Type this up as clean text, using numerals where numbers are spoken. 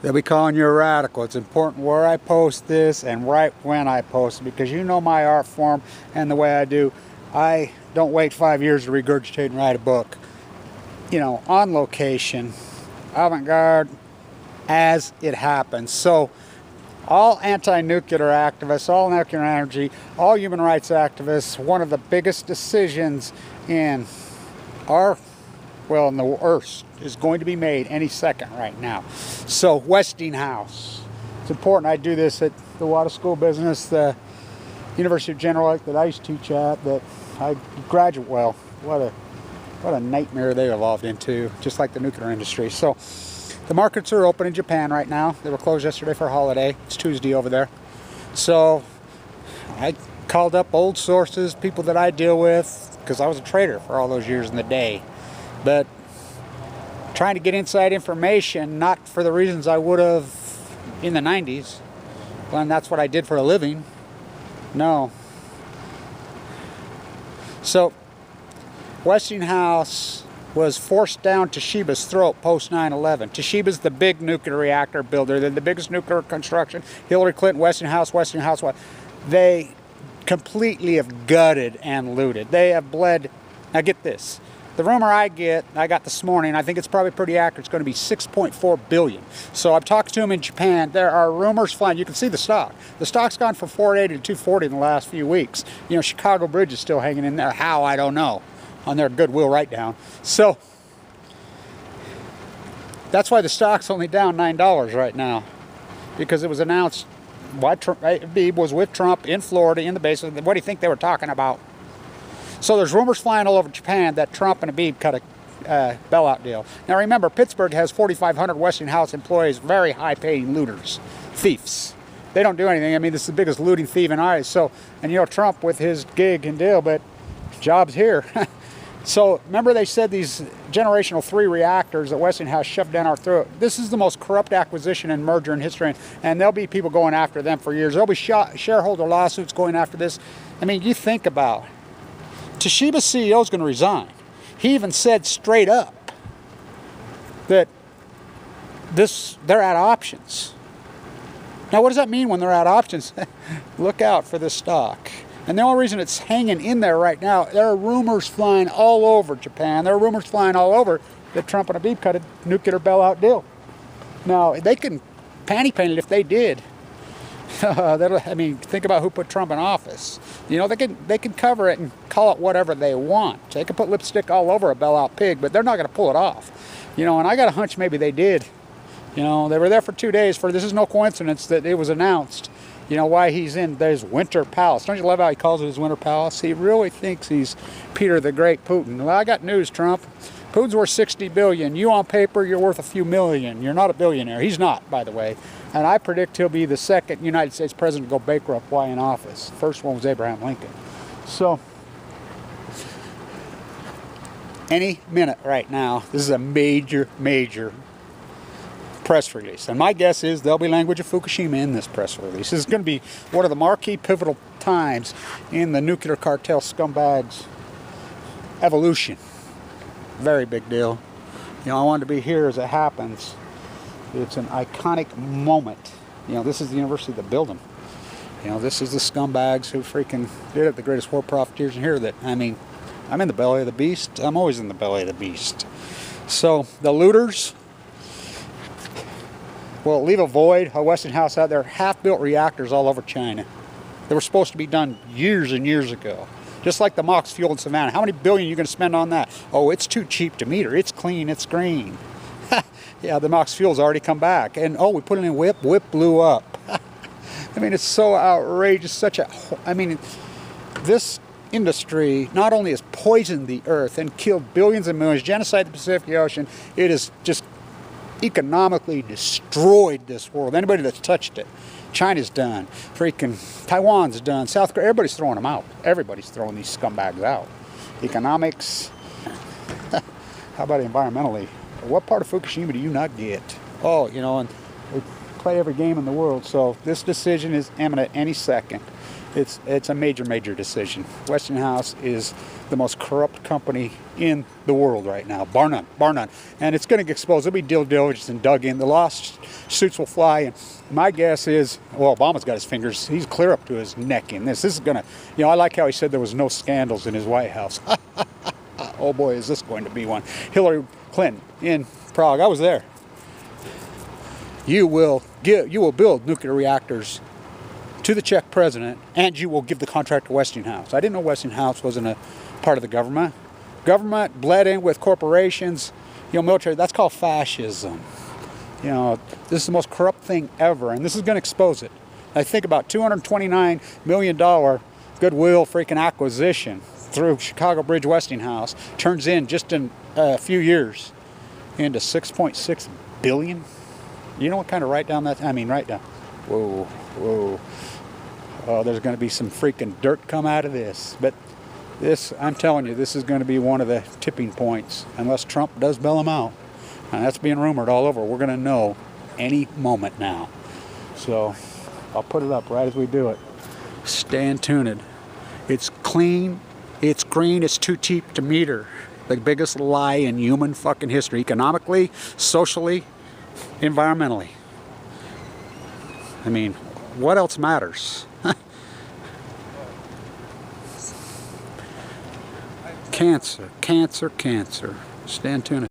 They'll be calling you a radical. It's important where I post this and right when I post it, because you know my art form and the way I do. I don't wait 5 years to regurgitate and write a book. You know, on location, avant-garde, as it happens. So all anti-nuclear activists, all nuclear energy, all human rights activists, one of the biggest decisions in our, well, in the Earth is going to be made any second right now. So Westinghouse, it's important I do this at the Water School of Business, the University of General Electric that I used to teach at, that I graduate, well, what a nightmare they evolved into, just like the nuclear industry. So the markets are open in Japan right now. They were closed yesterday for a holiday. It's Tuesday over there. So I called up old sources, people that I deal with, because I was a trader for all those years in the day. But trying to get inside information, not for the reasons I would have in the 90s, when that's what I did for a living. No. So Westinghouse was forced down Toshiba's throat post 9/11. Toshiba's the big nuclear reactor builder. They're the biggest nuclear construction. Hillary Clinton, Westinghouse. They completely have gutted and looted. They have bled. Now get this. The rumor I got this morning, I think it's probably pretty accurate, it's going to be 6.4 billion. So I've talked to them in Japan. There are rumors flying. You can see the stock. The stock's gone from 480 to 240 in the last few weeks. You know, Chicago Bridge is still hanging in there. How, I don't know. On their Goodwill write-down. So that's why the stock's only down $9 right now, because it was announced why Beebe was with Trump in Florida in the basement. What do you think they were talking about? So there's rumors flying all over Japan that Trump and Beebe cut a bailout deal. Now remember, Pittsburgh has 4,500 Westinghouse employees, very high-paying looters, thieves. They don't do anything. I mean, this is the biggest looting thief in ours. So, and you know, Trump with his gig and deal, but jobs here. So remember they said these generational 3 reactors that Westinghouse shoved down our throat. This is the most corrupt acquisition and merger in history, and there'll be people going after them for years. There'll be shareholder lawsuits going after this. I mean, you think about it. Toshiba's CEO is going to resign. He even said straight up that they're out of options. Now what does that mean when they're out of options? Look out for this stock. And the only reason it's hanging in there right now, there are rumors flying all over Japan. There are rumors flying all over that Trump and Beebe cut a nuclear bailout deal. Now, they can panty paint it if they did. I mean, think about who put Trump in office. You know, they can cover it and call it whatever they want. They can put lipstick all over a bailout pig, but they're not going to pull it off. You know, and I got a hunch maybe they did. You know, they were there for 2 days. This is no coincidence that it was announced. You know, why he's in his Winter Palace. Don't you love how he calls it his Winter Palace? He really thinks he's Peter the Great Putin. Well, I got news, Trump. Putin's worth $60 billion. You on paper, you're worth a few million. You're not a billionaire. He's not, by the way. And I predict he'll be the second United States president to go bankrupt while in office. First one was Abraham Lincoln. So, any minute right now, this is a major, major press release. And my guess is there'll be language of Fukushima in this press release. This is going to be one of the marquee pivotal times in the nuclear cartel scumbags' evolution. Very big deal. You know, I wanted to be here as it happens. It's an iconic moment. You know, this is the university that built them. You know, this is the scumbags who freaking did it, the greatest war profiteers in here. That, I mean, I'm in the belly of the beast. I'm always in the belly of the beast. So, the looters will leave a void, a Westinghouse out there, half-built reactors all over China. They were supposed to be done years and years ago. Just like the MOX fuel in Savannah. How many billion are you going to spend on that? Oh, it's too cheap to meter. It's clean, it's green. Yeah, the MOX fuel's already come back. And oh, we put it in WIP, WIP blew up. I mean, it's so outrageous, this industry not only has poisoned the earth and killed billions and millions, genocide the Pacific Ocean, it has just economically destroyed this world. Anybody that's touched it. China's done. Freaking Taiwan's done. South Korea, everybody's throwing them out. Everybody's throwing these scumbags out. Economics. How about environmentally? What part of Fukushima do you not get? Oh, you know, and we play every game in the world, so this decision is imminent any second. It's a major decision. Westinghouse is the most corrupt company in the world right now, bar none, bar none. And it's going to get exposed. It'll be due diligence and dug in. The lawsuits will fly. And my guess is, well, Obama's got his fingers, he's clear up to his neck in this. This is going to, you know, I like how he said there was no scandals in his White House. Oh boy, is this going to be one. Hillary Clinton in Prague, I was there. You will build nuclear reactors to the Czech president, and you will give the contract to Westinghouse. I didn't know Westinghouse wasn't a part of the government. Government bled in with corporations, you know, military. That's called fascism. You know, this is the most corrupt thing ever, and this is going to expose it. I think about $229 million goodwill freaking acquisition through Chicago Bridge Westinghouse turns in just in a few years into $6.6 billion. You know what kind of write down that? I mean, write down. Whoa, whoa. Oh, there's going to be some freaking dirt come out of this. But this, I'm telling you, this is going to be one of the tipping points, unless Trump does bail him out. And that's being rumored all over. We're going to know any moment now. So I'll put it up right as we do it. Stay tuned. It's clean, it's green, it's too cheap to meter. The biggest lie in human fucking history, economically, socially, environmentally. I mean, what else matters? Cancer, cancer, cancer. Stay tuned.